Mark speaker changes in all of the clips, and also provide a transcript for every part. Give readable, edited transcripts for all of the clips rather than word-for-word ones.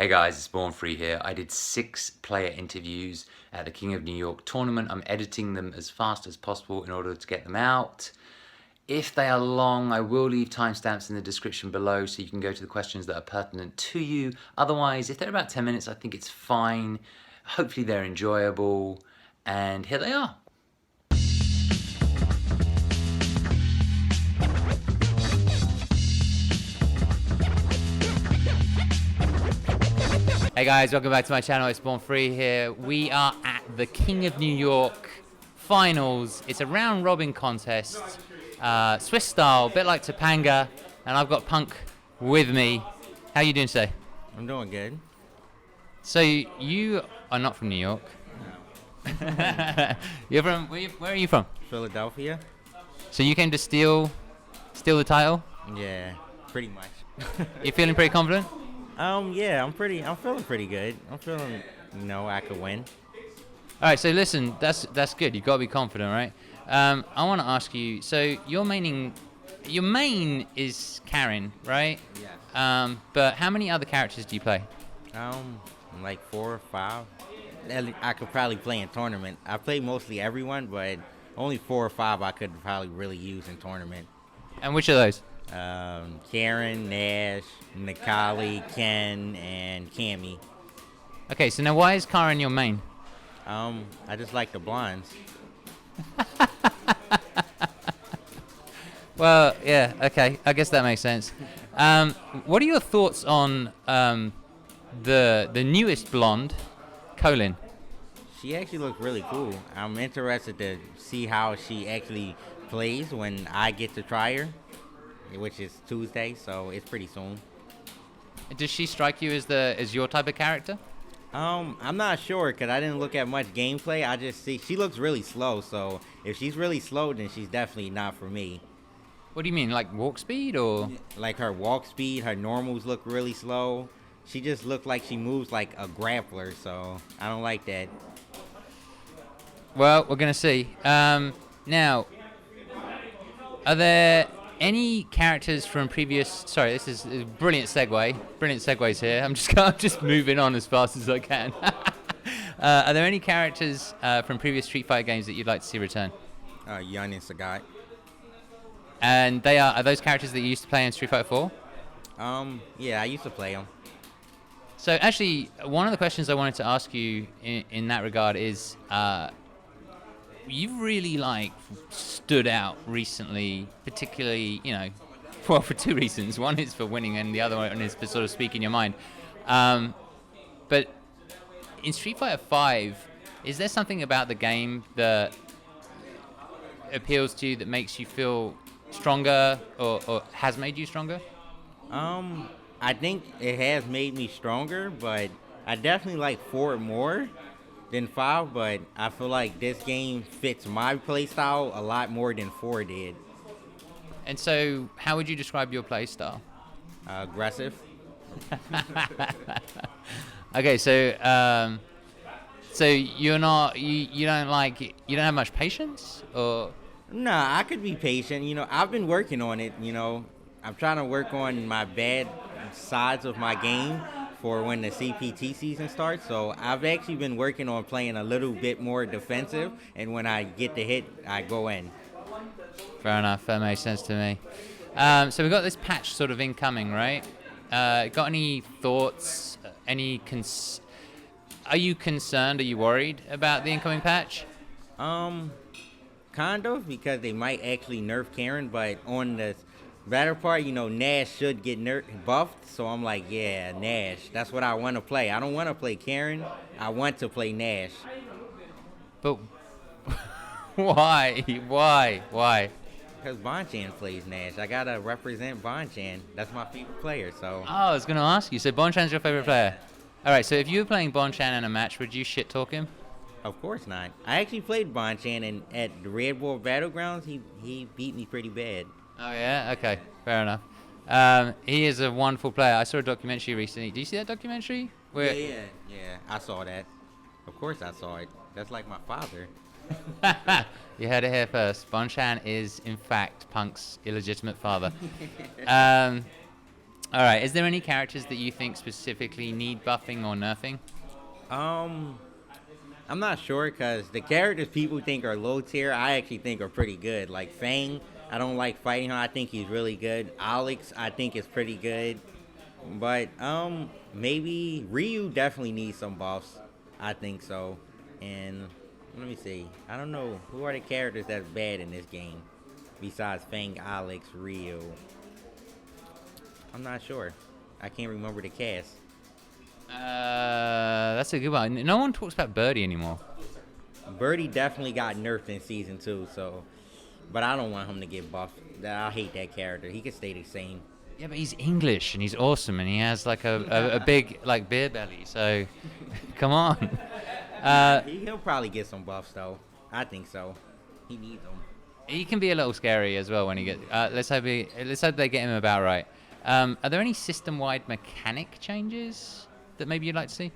Speaker 1: Hey guys, it's Born Free here. I did 6 player interviews at the King of New York tournament. I'm editing them as fast as possible in order to get them out. If they are long, I will leave timestamps in the description below so you can go to the questions that are pertinent to you. Otherwise, if they're about 10 minutes, I think it's fine. Hopefully they're enjoyable. And here they are. Hey guys, welcome back to my channel. It's Born Free here. We are at the King of New York finals. It's a round robin contest, Swiss style, a bit like Topanga, and I've got Punk with me. How are you doing today?
Speaker 2: I'm doing good.
Speaker 1: So you are not from New York. You're from where are you from?
Speaker 2: Philadelphia?
Speaker 1: So you came to steal the title?
Speaker 2: Yeah, pretty much.
Speaker 1: You feeling pretty confident?
Speaker 2: Yeah, I'm feeling pretty good. I'm feeling, I could win.
Speaker 1: All right, so listen, that's good. You've got to be confident, right? I want to ask you. So your main is Karen, right?
Speaker 2: Yes.
Speaker 1: But how many other characters do you play?
Speaker 2: Like 4 or 5. I could probably play in tournament. I play mostly everyone, but only 4 or 5 I could probably really use in tournament.
Speaker 1: And which of those?
Speaker 2: Karen, Nash, Nikali, Ken, and Cammy.
Speaker 1: Okay, so now why is Karen your main?
Speaker 2: I just like the blondes.
Speaker 1: Well, yeah, okay, I guess that makes sense. What are your thoughts on the newest blonde, Colin?
Speaker 2: She actually looks really cool. I'm interested to see how she actually plays when I get to try her, which is Tuesday, so it's pretty soon.
Speaker 1: Does she strike you as your type of character?
Speaker 2: I'm not sure because I didn't look at much gameplay. I just see she looks really slow, so if she's really slow, then she's definitely not for me.
Speaker 1: What do you mean, like walk speed or?
Speaker 2: Like her walk speed, her normals look really slow. She just looked like she moves like a grappler, so I don't like that.
Speaker 1: Well, we're gonna see. Now, are there any characters from previous? Sorry, this is a brilliant segue. Brilliant segues here. I'm just moving on as fast as I can. Are there any characters from previous Street Fighter games that you'd like to see return?
Speaker 2: Yun and Sagat.
Speaker 1: And are those characters that you used to play in Street Fighter 4?
Speaker 2: Yeah, I used to play them.
Speaker 1: So actually, one of the questions I wanted to ask you in that regard is, you've really stood out recently, particularly, well, for 2 reasons. One is for winning, and the other one is for sort of speaking your mind. But in Street Fighter 5, is there something about the game that appeals to you that makes you feel stronger, or has made you stronger?
Speaker 2: I think it has made me stronger, but I definitely like 4 more than 5, but I feel like this game fits my playstyle a lot more than 4 did.
Speaker 1: And so, how would you describe your playstyle?
Speaker 2: Aggressive.
Speaker 1: Okay, so you're not you don't have much patience, or?
Speaker 2: Nah, I could be patient. I've been working on it. I'm trying to work on my bad sides of my game for when the CPT season starts. So I've actually been working on playing a little bit more defensive, and when I get the hit, I go in.
Speaker 1: Fair enough. That makes sense to me. So we've got this patch sort of incoming, right? Got any thoughts? Are you concerned? Are you worried about the incoming patch?
Speaker 2: Kind of, because they might actually nerf Karen, but on the better part, Nash should get buffed, so I'm like, yeah, Nash. That's what I want to play. I don't want to play Karen. I want to play Nash.
Speaker 1: But why? Why?
Speaker 2: Because Bonchan plays Nash. I got to represent Bonchan. That's my favorite player, so.
Speaker 1: Oh, I was going to ask you. So Bonchan's your favorite player? All right, so if you were playing Bonchan in a match, would you shit talk him?
Speaker 2: Of course not. I actually played Bonchan, and at the Red Bull Battlegrounds, he beat me pretty bad.
Speaker 1: Oh, yeah? Okay, fair enough. He is a wonderful player. I saw a documentary recently. Did you see that documentary?
Speaker 2: Yeah, I saw that. Of course I saw it. That's like my father.
Speaker 1: You heard it here first. Bonchan is, in fact, Punk's illegitimate father. All right. Is there any characters that you think specifically need buffing or nerfing?
Speaker 2: Um, I'm not sure because the characters people think are low tier, I actually think are pretty good. Like Fang, I don't like fighting him. I think he's really good. Alex, I think is pretty good. But maybe Ryu definitely needs some buffs. I think so. And let me see. I don't know who are the characters that's bad in this game besides Fang, Alex, Ryu. I'm not sure. I can't remember the cast.
Speaker 1: That's a good one. No one talks about Birdie anymore.
Speaker 2: Birdie definitely got nerfed in season 2, so but I don't want him to get buffed. I hate that character. He can stay the same.
Speaker 1: Yeah, but he's English and he's awesome and he has like a big like beer belly. So, come on.
Speaker 2: He'll probably get some buffs though. I think so. He needs them.
Speaker 1: He can be a little scary as well when he gets. Let's hope they get him about right. Are there any system-wide mechanic changes that maybe you'd like to see?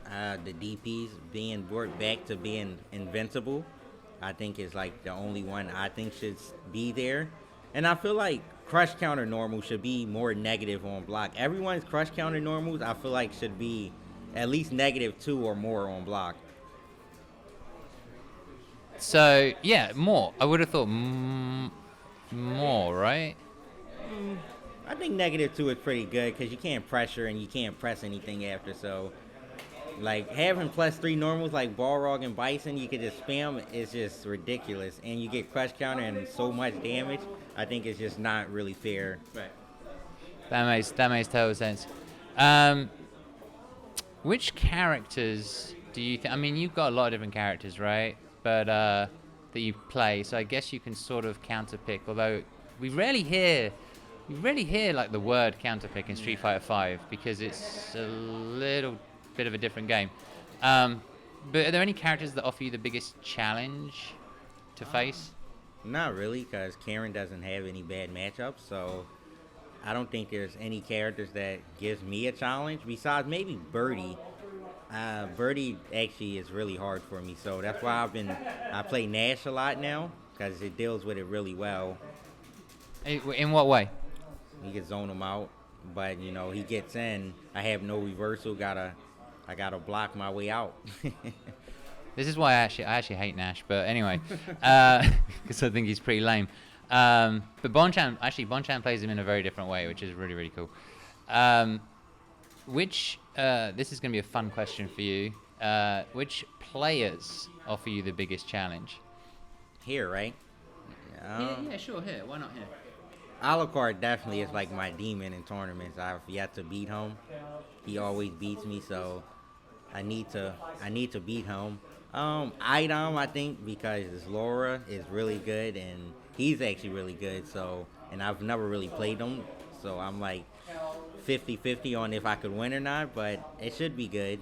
Speaker 2: The DPs being brought back to being invincible, I think is like the only one I think should be there. And I feel like crush counter normal should be more negative on block. Everyone's crush counter normals I feel like should be at least -2 or more on block.
Speaker 1: So yeah, more. I would have thought more, right?
Speaker 2: I think -2 is pretty good because you can't pressure and you can't press anything after. So, like having +3 normals like Balrog and Bison, you could just spam. It's just ridiculous, and you get crush counter and so much damage. I think it's just not really fair.
Speaker 1: Right. That makes total sense. Which characters do you think? I mean, you've got a lot of different characters, right? But that you play, so I guess you can sort of counterpick. Although we rarely hear like the word counterpick in Street Fighter V because it's a little bit of a different game. But are there any characters that offer you the biggest challenge to face?
Speaker 2: Not really, because Karen doesn't have any bad matchups, so I don't think there's any characters that gives me a challenge besides maybe Birdie. Birdie actually is really hard for me, so that's why I play Nash a lot now because it deals with it really well.
Speaker 1: In what way?
Speaker 2: He can zone him out, but he gets in. I have no reversal. I gotta block my way out.
Speaker 1: This is why I actually hate Nash, but anyway, because I think he's pretty lame. But Bonchan plays him in a very different way, which is really, really cool. This is going to be a fun question for you. Which players offer you the biggest challenge?
Speaker 2: Here, right?
Speaker 1: Yeah, sure, here. Why not here?
Speaker 2: Alucard definitely is like my demon in tournaments. I've yet to beat him. He always beats me, so I need to beat him. Idom, I think, because his Laura is really good, and he's actually really good. So, and I've never really played him, so I'm like 50-50 on if I could win or not, but it should be good.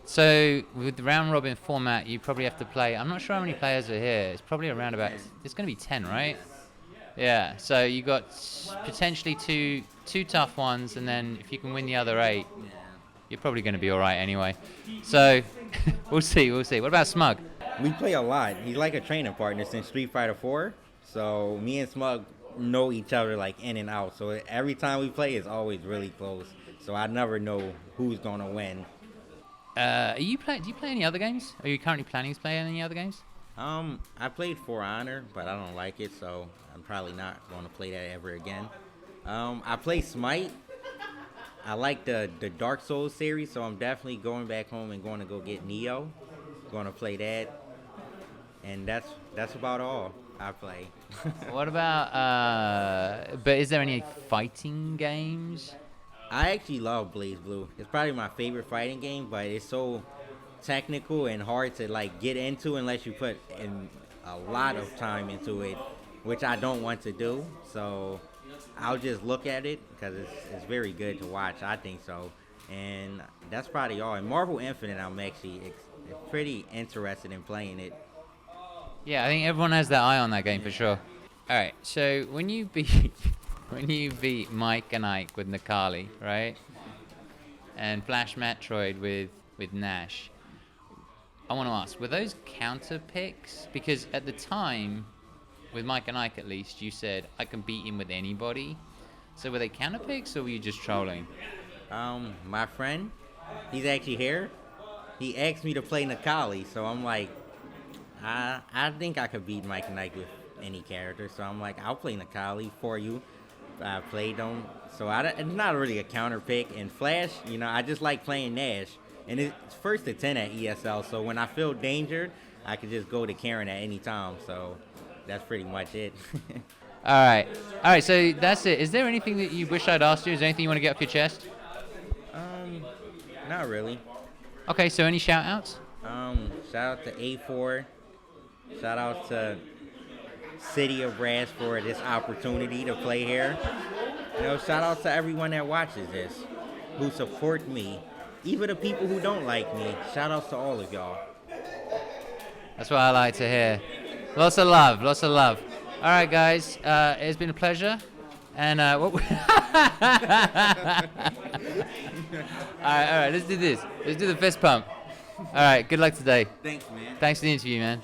Speaker 1: So, with the round robin format, you probably have to play. I'm not sure how many players are here. It's probably around about. It's going to be 10, right? Yeah. So you got potentially two tough ones, and then if you can win the other 8. You're probably going to be all right anyway. So, we'll see. What about Smug?
Speaker 2: We play a lot. He's like a training partner since Street Fighter 4. So, me and Smug know each other like in and out. So, every time we play, it's always really close. So, I never know who's going to win.
Speaker 1: Do you play any other games? Are you currently planning to play any other games?
Speaker 2: I played For Honor, but I don't like it. So, I'm probably not going to play that ever again. I play Smite. I like the Dark Souls series, so I'm definitely going back home and going to go get Neo. Going to play that, and that's about all I play.
Speaker 1: What about? But is there any fighting games?
Speaker 2: I actually love Blaze Blue. It's probably my favorite fighting game, but it's so technical and hard to like get into unless you put in a lot of time into it, which I don't want to do. So I'll just look at it because it's very good to watch. I think so. And that's probably all. And Marvel Infinite, I'm actually pretty interested in playing it.
Speaker 1: Yeah, I think everyone has their eye on that game for sure. All right, so when you beat Mike and Ike with Nakali, right? And Flash Metroid with Nash, I want to ask, were those counter picks? Because at the time, with Mike and Ike at least, you said, I can beat him with anybody. So were they counter picks or were you just trolling?
Speaker 2: My friend, he's actually here. He asked me to play Nikali, so I'm like, I think I could beat Mike Knight with any character. So I'm like, I'll play Nikali for you. I played him, so it's not really a counter pick. And Flash, I just like playing Nash, and it's first to 10 at ESL. So when I feel danger, I can just go to Karen at any time. So that's pretty much it.
Speaker 1: All right. So that's it. Is there anything that you wish I'd asked you? Is there anything you want to get off your chest?
Speaker 2: Not really.
Speaker 1: Okay. So any shout outs?
Speaker 2: Shout out to A4. Shout out to City of Brass for this opportunity to play here. Shout out to everyone that watches this, who support me, even the people who don't like me. Shout outs to all of y'all.
Speaker 1: That's what I like to hear. Lots of love, lots of love. All right, guys, it's been a pleasure. And all right, let's do this. Let's do the fist pump. All right, good luck today.
Speaker 2: Thanks, man.
Speaker 1: Thanks for the interview, man.